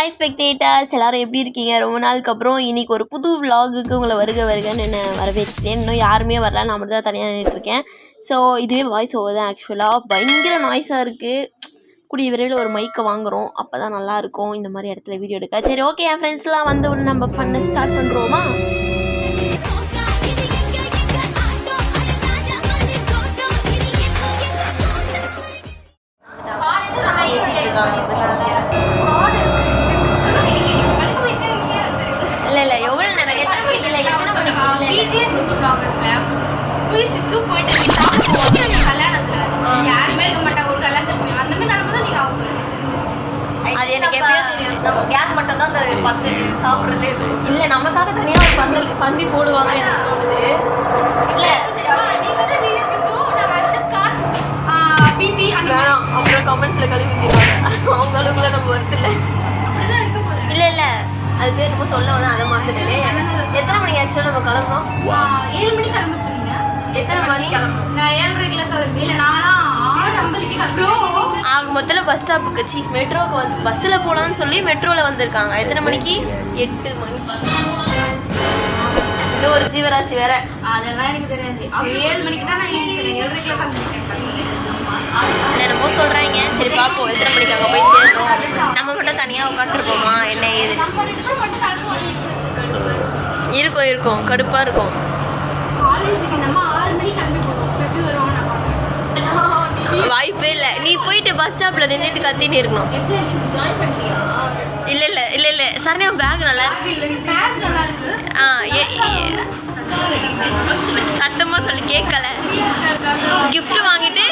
Hi spectators, எல்லோரும் எப்படி இருக்கீங்க? ரொம்ப நாளுக்கு அப்புறம் இன்றைக்கி ஒரு புது விலாகுக்கு உங்களை வருகன்னு என்ன வரவேற்கிறேன். இன்னும் யாருமே வரல, நான் மட்டும் தான் தனியாக நின்றுட்டுருக்கேன். ஸோ இதுவே வாய்ஸ் ஓவர் தான். ஆக்சுவலாக பயங்கர நாய்ஸாக இருக்குது. கூடிய விரைவில் ஒரு மைக்கை வாங்குகிறோம், அப்போ தான் நல்லாயிருக்கும் இந்த மாதிரி இடத்துல வீடியோ எடுக்க. சரி, ஓகே, என் ஃப்ரெண்ட்ஸ்லாம் வந்து ஒன்று நம்ம ஃபன்னை ஸ்டார்ட் பண்ணுறோமா? இல்லை எவ்வளோ நேரம் எத்தனை மணிக்கு இல்லை எத்தனை மணிக்கு சித்து போயிட்டு கல்யாணத்துல யாருமே இருக்க மாட்டாங்க. ஒரு கல்யாணத்துக்கு அந்த மாதிரி நடந்தா நீங்க அது எனக்கு எப்படியோ தெரியும். நம்ம கேங் மட்டும் தான் அந்த பந்து சாப்பிட்றதே இல்லை. நமக்காக தனியாக ஒரு பந்தி போடுவாங்க எனக்கு தோணுது. இல்லை நீ வந்து வீடியோ சித்து நான் அர்ஷத் கான் பிபி வேணாம், அப்புறம் கமெண்ட்ஸில் கழுவி ஊற்றிடுவாங்க. அவங்க அளவுக்குள்ள நம்ம வருத்தில்ல. அப்படிதான் இருக்க போகுது. இல்லை அது பேர் நம்ம சொல்ல வந்து அதை மாற்றிட்டு எத்தனை மணிக்கு ஆக்சுவலாக நம்ம கிளம்பணும்? 7 மணிக்கு கிளம்ப சொன்னீங்க. எத்தனை மணி கிளம்பணும்? நான் 7:30 கிளம்பி இல்லை நானா 6:50 கிளம்புறோம். முதல்ல பஸ் ஸ்டாப்புக்கு மெட்ரோவுக்கு வந்து பஸ்ஸில் போகலான்னு சொல்லி மெட்ரோவில் வந்திருக்காங்க. எத்தனை மணிக்கு? 8 மணி பஸ். இன்னும் ஒரு ஜீவராசி வேற, அதெல்லாம் எனக்கு தெரியாது. 7 மணிக்கு தான் நான் ஏறிச்சேன். 7:30 கிளம்பிட்டேன். என்னமோ சொல்கிறாங்க. சரி பார்ப்போம் எத்தனை மணிக்கு அங்கே போய் சேரணும். நம்ம மட்டும் தனியாக உட்காந்துருப்போமா என்ன ஏது? இருக்கும் கடுப்பாக இருக்கும். காலேஜுக்கு நம்ம 6 மணிக்கு கிளம்பி போகணும். எப்படி வருவாங்க நான் பார்க்குறேன். வாய்ப்பே இல்லை. நீ போயிட்டு பஸ் ஸ்டாப்பில் நின்றுட்டு கத்தின்னு இருக்கணும். இல்லை சரணியா பேக் நல்லா இருக்கு. சத்தமாக சொல்லி கேட்கல. கிஃப்ட் வாங்கிட்டு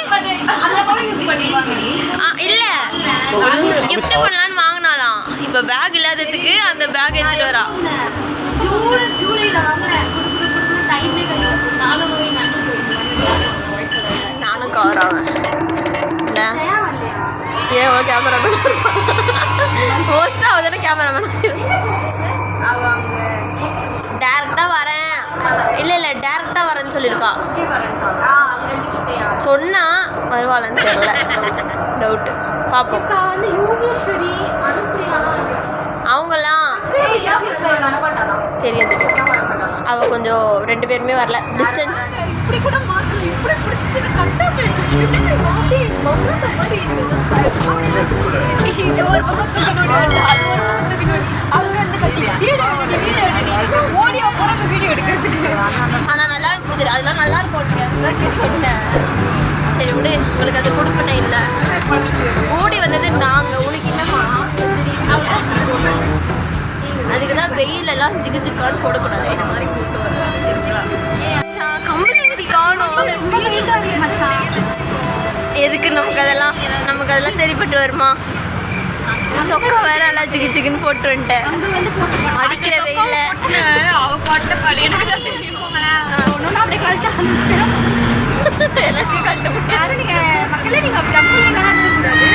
இல்லை கிஃப்ட் பண்ணலான்னு வாங்கினாலாம். இப்போ பேக் இல்லாததுக்கு அந்த பேக் எடுத்துகிட்டு வரா. நானும் கவர் ஆவேன். ஏன் கேமராமேன் மோஸ்ட்டாக அவதானே கேமராமேன். டேரெக்டாக வரேன். இல்லை டேரெக்டாக வரேன்னு சொல்லியிருக்கா. சொன்னால் வருவாளன்னு தெரில, டவுட்டு. பார்ப்போம். அவங்களாம் தெரியும். அவள் கொஞ்சம் 2 பேருமே வரல. டிஸ்டன்ஸ் ஆனால் நல்லா இருந்துச்சு. அதெல்லாம் நல்லா இருக்கும். சொன்னேன் சரி விடு, உங்களுக்கு அது கொடுப்பனே இல்லை. ஓடி வந்தது நாங்கள். உனக்கு என்னம்மா? அதுக்கு தான் வெயிலெல்லாம் ஜிகுஜிக்கான்னு போடக்கூடாது. இந்த மாதிரி கூட்டு வரலாம். சரிங்களா? கம்பெனி காணும். எதுக்கு நமக்கு அதெல்லாம் சரிப்பட்டு வருமா? சொக்க வேற எல்லாம் ஜிகுன்னு போட்டு வந்துட்டேன். அடிக்கிற வெயில எல்லாத்தையும் கழட்ட முடியாது. மக்களே நீங்க அப்படி எடுத்துக்கூடாது.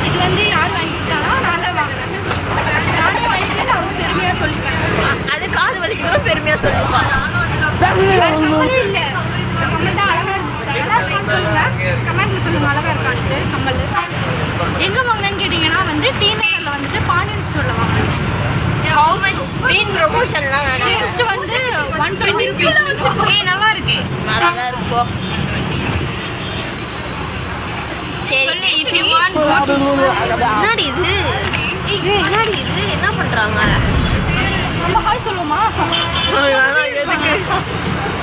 இது வந்து யார் வாங்கிட்டாங்கன்னா நான் தான் வாங்கினேன். நானே வாங்கிட்டு நான் ரொம்ப பெருமையாக சொல்லிக்கிறேன். அது காது வலிக்கிறோம் பெருமையாக சொல்லுவாங்க. கம்மலே இல்லை, கம்மல் தான் அழகாக இருந்துச்சு. அழகாக இருக்கான்னு சொல்லுவேன். கமெண்ட்ல சொல்லுங்கள் அழகாக இருக்கான்னு. கம்மல் எங்கே வாங்கினேன்னு கேட்டிங்கன்னா வந்து டி நகரில் வந்துட்டு பாண்டியன் ஸ்டோரில் வாங்கினேன். How much? மீன் ப்ரொமோஷன்லாம் ஜஸ்ட் வந்து 120 rupees. நல்லா இருக்கு. நல்லா இருக்கும். சரி, என்னடி இது? என்ன பண்ணுறாங்க? நம்ம ஹாய் சொல்லுவோமா?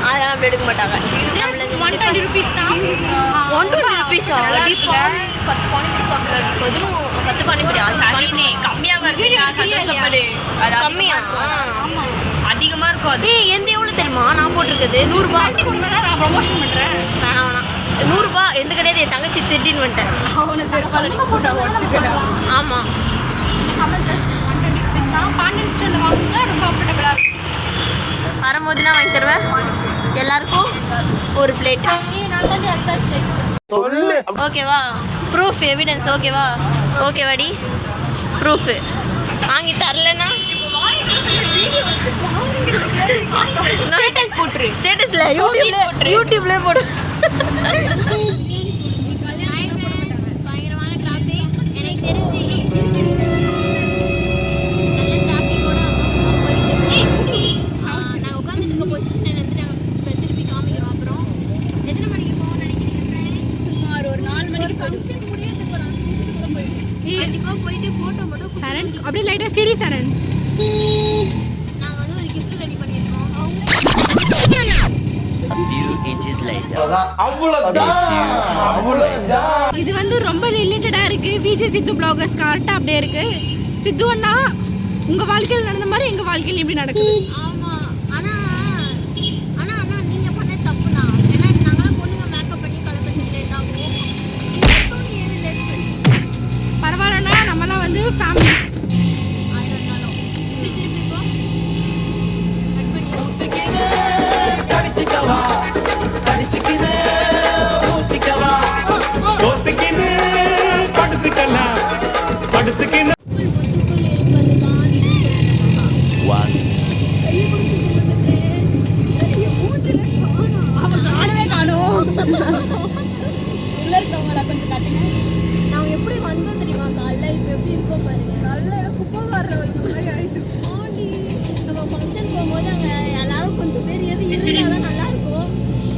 அதெல்லாம் அப்படி எடுக்க மாட்டாங்க. 120 rupees தான். 120 rupees 10 பானிபூரி சாப்பிட்றாடி. பதிலும் 10 பானிபூரி கம்மியாக கம்மியா? அதிகமாக இருக்கும். அது எந்த எவ்வளோ தெரியுமா? நான் போட்டிருக்குது 100 ரூபாய். நான் ப்ரொமோஷன் பண்ணுறேன். வேணாம் 100 ரூபாய். எந்த கிடையாது. என் தங்கச்சி திட்டின்னு வந்துட்டேன். ஆமாம், பாண்டியன் ஸ்டோரில் வாங்குங்க, ரொம்ப அஃபோர்டபுளாக இருக்கும். வரும்போது நான் வாங்கி தருவேன் எல்லாருக்கும் ஒரு பிளேட். ஓகேவா? ப்ரூஃப் எவிடன்ஸ் ஓகேவா? ஓகேவாடி? ப்ரூஃபு வாங்கி தரலன்னா ஸ்டேட்டஸ் போட்டுரு. ஸ்டேட்டஸில் யூடியூப்லேயே போடு. கண்டிப்பாக போயிட்டு ஃபோட்டோ மட்டும் சரண் அப்படியே லைட்டாக சரி சரண். நாங்கள் வந்து ஒரு கிஃப்ட் ரெடி பண்ணியிருக்கோம். அவங்க இது வந்து ரொம்ப லிமிட்டடாக இருக்குது. விஜய் சித்து பிளாகர்ஸ் கரெக்டாக அப்படியே இருக்குது. சித்து அண்ணா உங்கள் வாழ்க்கையில் நடந்த மாதிரி எங்கள் வாழ்க்கையில் எப்படி நடக்குது? ஆமாம். ஆனால் அண்ணா நீங்கள் பண்ண தப்புண்ணா. ஏன்னா நாங்களாம் பொண்ணுங்க மேக்கப் பண்ணி கலப்பை செஞ்சு ஆகும். பரவாயில்லண்ணா, நம்மலாம் வந்து ஃபேமிலிஸ். நாங்கள் எப்படி வந்தோம் தெரியுமா? காலைல இப்போ எப்படி இருக்கோம் பாருங்க. நல்ல குப்பை வர்ற மாதிரி ஆகிட்டு. நம்ம ஃபங்க்ஷன் போகும்போது அங்கே எல்லாரும் கொஞ்சம் பேர் இருந்தால் தான் நல்லாயிருக்கும்.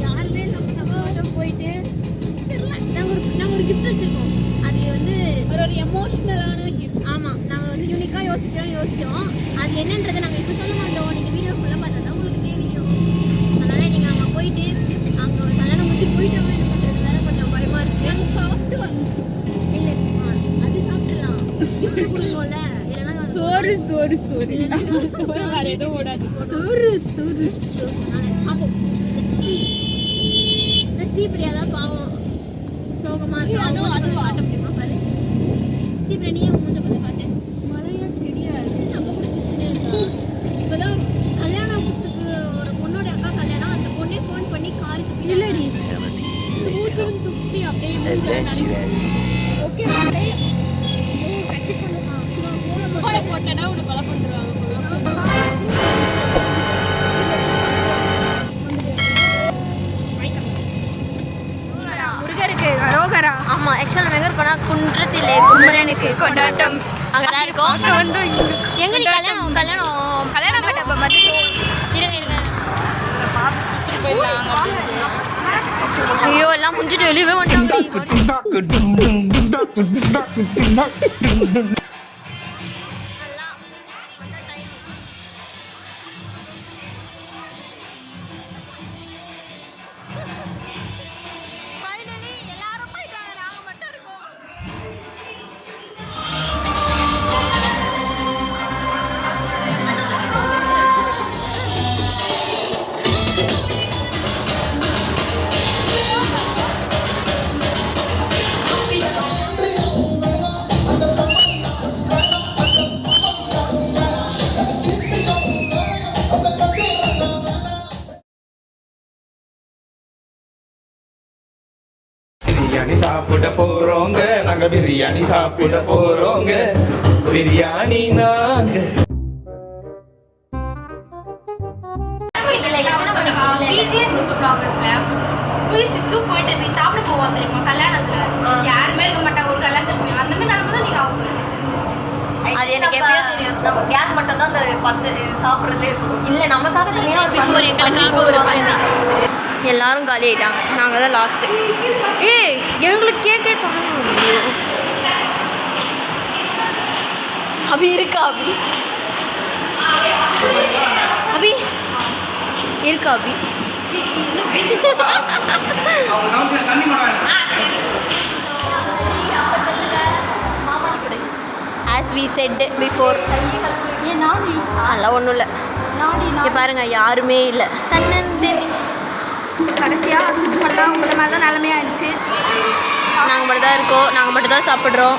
யாருமே நம்ம மட்டும் போயிட்டு நாங்கள் ஒரு கிஃப்ட் வச்சுருக்கோம். அது வந்து ஒரு எமோஷ்னலான கிஃப்ட். ஆமாம், நாங்கள் வந்து யூனிக்காக யோசிச்சோம். அது என்னன்றதை நாங்கள் இப்போ சொல்ல மாட்டோம். நீங்கள் வீடியோ ஃபுல்லாக பார்த்தா தான் உங்களுக்கு தெரியும். அதனால் நீங்கள் அங்கே போயிட்டு அங்கே ஒரு கல்யாணம் முடிச்சு போயிட்டோம் என்ன பண்ணுறது வேறு கொஞ்சம் பயமாக இருக்குது. நாங்கள் சாப்பிட்டு வந்து இல்லை அது சாப்பிட்றலாம். கிஃப்ட் கொடுக்கணும்ல. இல்லைன்னா சோறு வேறு எதுவும் ஓடாது. சோறு பார்ப்போம். இந்த ஸ்ரீபிரியா தான் பாவம் சோகமாக இருக்கு. அவங்க அது காட்ட முடியுமா பாரு. ஸ்ரீபிரியா நீ கொஞ்சம் காட்டு. மழையா செடியா நம்ம கூட சிரிச்சுனே இருக்கா. இப்போதான் கல்யாணத்துக்கு ஒரு பொண்ணோட அக்கா கல்யாணம். அந்த பொண்ணே ஃபோன் பண்ணி காருக்கு இல்லடி துப்பி அப்படியே ஓகே அப்படியே கட்டி போட்டேன்னா உன்னை கொலை பண்ணுறாங்க. முருகருக்கு அரோகரா. ஆமாம், ஆக்சுவலாக நம்ம எங்கே இருக்கோம்னா குன்றத்திலே குமரனுக்கு கொண்டாட்டம் அங்கே தான் இருக்கோம். எங்கே நீ கல்யாணம் மண்டபம் மாதிரி இருங்க. ஐயோ எல்லாம் முடிஞ்சிட்டு வெளியவே பிரியாணி சாப்பிட போறோங்க, நாங்க பிரியாணி சாப்பிட போறோங்க, பிரியாணி நாங்க. சித்து போயிட்டு போய் சாப்பிட போவான் தெரியுமா கல்யாணத்துல. யாருமே இருக்க மாட்டாங்க ஒரு கல்யாணத்துக்கு. அந்த மாதிரி நடந்தா நீங்க அது எனக்கு எப்படியோ தெரியும். நம்ம கேங் மட்டும் தான் அந்த 10 சாப்பிட்றதுலே இருக்கும். இல்லை நமக்காக தனியாக எங்களுக்காக ஒரு எல்லாரும் காலி ஆகிட்டாங்க. நாங்கள் தான் லாஸ்ட்டு. எங்களுக்கு கேக்கே தரணும். அபி இருக்கா? அபி இருக்கா? அபி as we said before. அதெல்லாம் ஒன்றும் இல்லை. இங்கே பாருங்க யாருமே இல்லை. கடைசியாக சிட்டு பண்ணலாம் உங்களை மாதிரி தான் நிலமையாயிடுச்சு. நாங்கள் மட்டும் தான் இருக்கோம். நாங்கள் மட்டும் தான் சாப்பிட்றோம்.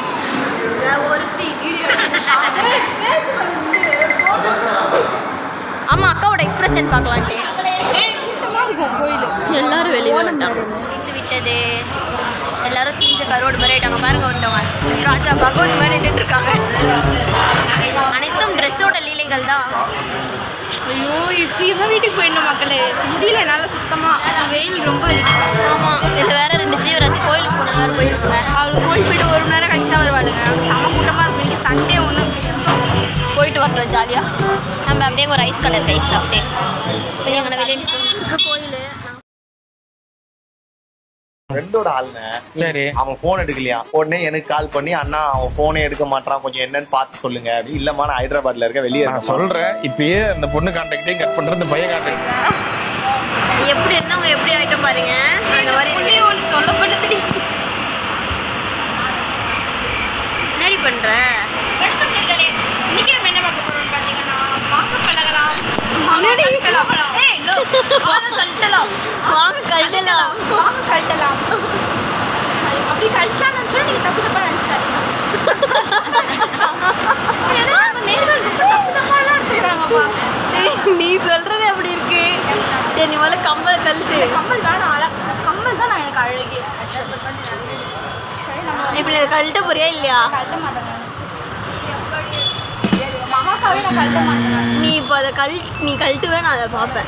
ஆமாம், அக்காவோட எக்ஸ்பிரஷன் பார்க்கலான்ட்டு எல்லாரும் வெளியே வந்துட்டாங்க. முடிந்து விட்டது. எல்லாரும் தீஞ்ச கரோடு மாதிரி ஆயிட்டாங்க. பாருங்க ஒருத்தவங்க ராஜா பகவத் மாதிரி நின்றுட்டு இருக்காங்க. அனைத்தும் ட்ரெஸ்ஸோட லீலைகள் தான். ஐயோ சீக்கிரம் வீட்டுக்கு போயிடணும் மக்களே. முடியல என்னால் சுத்தமாக. வெயில் ரொம்ப ஆமாம். இதில் வேற 2 ஜீவராசி கோயிலுக்கு போன மாதிரி போயிருக்குங்க. அவங்க கோயில் போயிட்டு 1 மணி நேரம் கழிச்சா வருவாளுங்க. செம கூட்டமாக இருக்கும். இன்றைக்கி சண்டே ஒன்று போயிட்டு வரணும் ஜாலியாக. நம்ம அப்படியே ஒரு ஐஸ் கலர் ஐஸ் சாப்பிட்டே வெளியே கோயில் ஃப்ரெண்டோட ஆளுங்க. சரி. அவன் போன் எடுக்கலையா, உடனே எனக்கு கால் பண்ணி அண்ணா அவன் போனே எடுக்க மாட்டான், கொஞ்சம் என்னன்னு பார்த்து சொல்லுங்க. இல்லம்மா நான் ஹைதராபாத்ல இருக்க, வெளியே நான் சொல்றேன். இப்பயே அந்த பொண்ணு கான்டாக்டே கட் பண்றது, இந்த பையன் கான்டாக்ட் எப்படி இருந்தவங்க எப்படி ஆயிட்டும் பாருங்க. அந்த மாதிரி சொல்லப்பட்டது என்னடி பண்ற? இன்னைக்கு நம்ம என்ன பார்க்க போறோம்னு பாத்தீங்கன்னா வாங்க பழகலாம். வாங்க கழட்டலாம். அப்படி கழிச்சான்னு நினைச்சா நீங்க தப்பு தப்பா நினைச்சாங்க. நீ சொல்றது எப்படி இருக்கு? சரி நீ முதல்ல கம்மல் கழட்டு. கம்மல் தான் கம்மல் தான் நான் எனக்கு அழகே. இப்படி அதை கழட்ட போறியா இல்லையா? கழட்ட மாட்டேன். மகாக்காவே நான் கழட்ட மாட்டேன். நீ இப்போ அதை நீ கழட்டுவே நான் அதை பார்ப்பேன்.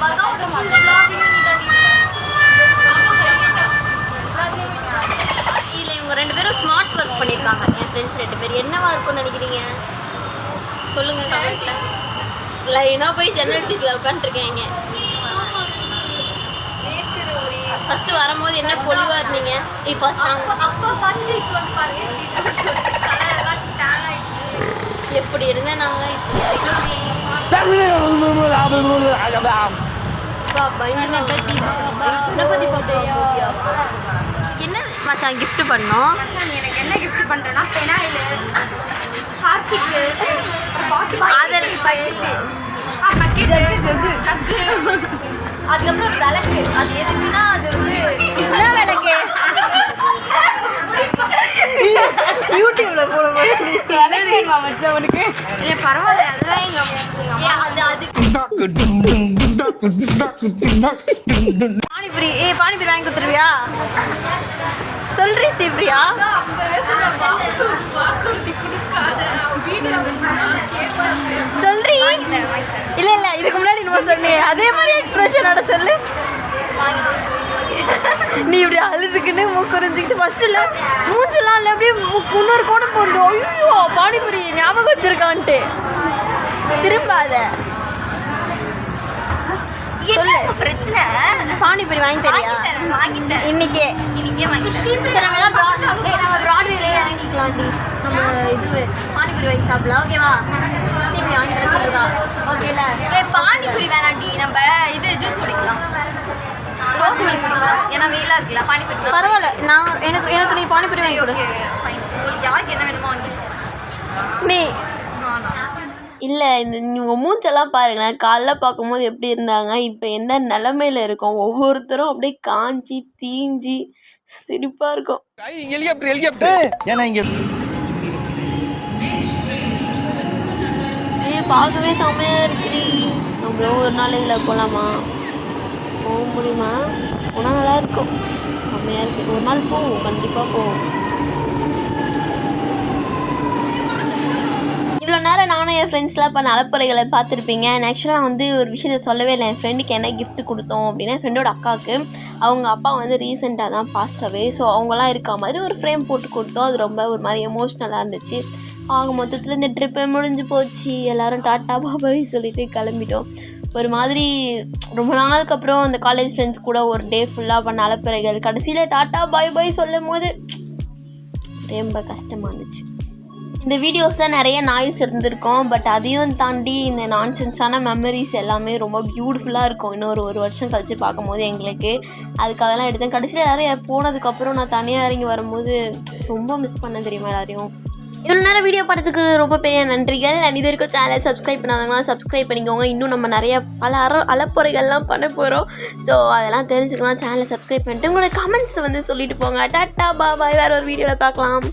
இதில் இவங்க 2 பேரும் ஸ்மார்ட் ஒர்க் பண்ணியிருக்காங்க. என் ஃப்ரெண்ட்ஸ் 2 பேர் என்னவா இருக்கும்னு நினைக்கிறீங்க? சொல்லுங்க கமெண்ட்ல. லைனாக போய் ஜன்னல் சீட்டில் உட்காந்துருக்கேங்க. ஃபஸ்ட்டு வரும்போது என்ன பொலிவாக இருந்தீங்க? ஃபர்ஸ்ட் எப்படி இருந்தேன் நாங்கள் என்ன மச்சான் கிஃப்ட் பண்ணோம்? மச்சான் நீ எனக்கு என்ன கிஃப்ட் பண்றேன்னா phenyl, Harpic, other bucket, jug, அதுக்கப்புறம் ஒரு விளக்கு. அது எதுக்குன்னா அது வந்து என்ன விளக்கு? யூடியூப்ல போட பரவாயில்ல அதெல்லாம் எங்க பானிபுரி. பானிபுரி வாங்கி கொடுத்துருவியா? சொல்றீ ஸ்ரீபிரியா. சொல்றீ. இல்ல இதுக்கு முன்னாடி நம்ம சொன்னே அதே மாதிரி எக்ஸ்பிரஷனோட சொல்லு. நீ இப்படி அழுதுக்குன்னு மூக்குறிஞ்சிக்கிட்டு ஃபர்ஸ்ட் இல்லை மூஞ்செல்லாம் இல்லை அப்படியே முன்னொரு கோணம் போகுது. ஐயோ பானிபுரி ஞாபகம் வச்சிருக்கான்ட்டு திரும்பாத சொல்லு. பிரச்சனை பானிபுரி வாங்கி தரியா? இன்னைக்கே நம்ம ப்ராட்வேல இறங்கிக்கலாம்டி. நம்ம இது பானிபுரி வாங்கி சாப்பிடலாம். ஓகேவா? திரும்பி வாங்கி தர சொல்லுதா? ஓகேல பானிபுரி வேணாண்டி, நம்ம இது ஜூஸ் குடிக்கலாம், ரோஸ் மில்க் குடிக்கலாம். ஏன்னா வெயிலாக இருக்குல்ல, பானிபுரி பரவாயில்ல. எனக்கு நீ பானிபுரி வாங்கி கொடு. உங்களுக்கு யாருக்கு என்ன வேணுமோ வாங்கி நீ இல்லை உங்கள் மூஞ்செல்லாம் பாருங்களேன். காலைல பார்க்கும்போது எப்படி இருந்தாங்க, இப்போ எந்த நிலமையில இருக்கோம். ஒவ்வொருத்தரும் அப்படியே காஞ்சி தீஞ்சி சிரிப்பாக இருக்கும். ஏன்னா இங்க பார்க்கவே செம்மையாக இருக்குடி. நம்மளும் ஒரு நாள் இதில் போகலாமா? போக முடியுமா? போனால் நல்லா இருக்கும். செம்மையாக இருக்குது. ஒரு நாள் போவோம், கண்டிப்பாக போவோம். இவ்வளோ நேரம் நானும் என் ஃப்ரெண்ட்ஸ்லாம் பண்ண அலப்பறைகளை பார்த்துருப்பீங்க. ஆக்சுவலாக நான் வந்து ஒரு விஷயத்த சொல்லவே இல்லை. என் ஃப்ரெண்டுக்கு என்ன கிஃப்ட் கொடுத்தோம் அப்படின்னா, என் ஃப்ரெண்டோட அக்காவுக்கு அவங்க அப்பா வந்து ரீசெண்டாக தான் பாஸ்ட் அவே. ஸோ அவங்களாம் இருக்க மாதிரி ஒரு ஃப்ரேம் போட்டு கொடுத்தோம். அது ரொம்ப ஒரு மாதிரி எமோஷ்னலாக இருந்துச்சு. ஆக மொத்தத்தில் இந்த ட்ரிப்பே முடிஞ்சு போச்சு. எல்லோரும் டாட்டா பாபாய் சொல்லிட்டு கிளம்பிட்டோம். ஒரு மாதிரி ரொம்ப நாளுக்கு அப்புறம் அந்த காலேஜ் ஃப்ரெண்ட்ஸ் கூட ஒரு டே ஃபுல்லாக பண்ண அலப்பறைகள் கடைசியில் டாட்டா பாய் பாய் சொல்லும் போது ரொம்ப கஷ்டமாக இருந்துச்சு. இந்த வீடியோஸில் நிறைய நாய்ஸ் இருந்திருக்கும். பட் அதையும் தாண்டி இந்த நான்சென்ஸான மெமரிஸ் எல்லாமே ரொம்ப பியூட்டிஃபுல்லாக இருக்கும். இன்னொரு 1 வருஷம் கழித்து பார்க்கும்போது எங்களுக்கு அதுக்காகலாம் எடுத்தேன். கடைசியில் எல்லோரும் போனதுக்கப்புறம் நான் தனியாக இறங்கி வரும்போது ரொம்ப மிஸ் பண்ண தெரியுமா எல்லாரையும். இவ்வளோ நேரம் வீடியோ பார்த்ததுக்கு ரொம்ப பெரிய நன்றிகள். அண்ட் இது வரைக்கும் சேனலை சப்ஸ்கிரைப் பண்ணாதவங்களாம் சப்ஸ்கிரைப் பண்ணிக்கோங்க. இன்னும் நம்ம நிறைய பல அலப்பறைகள்லாம் பண்ண போகிறோம். ஸோ அதெல்லாம் தெரிஞ்சுக்கலாம். சேனலை சப்ஸ்கிரைப் பண்ணிட்டு உங்களோட கமெண்ட்ஸ் வந்து சொல்லிட்டு போங்க. டாட்டா பாபாய். வேறு ஒரு வீடியோவில் பார்க்கலாம்.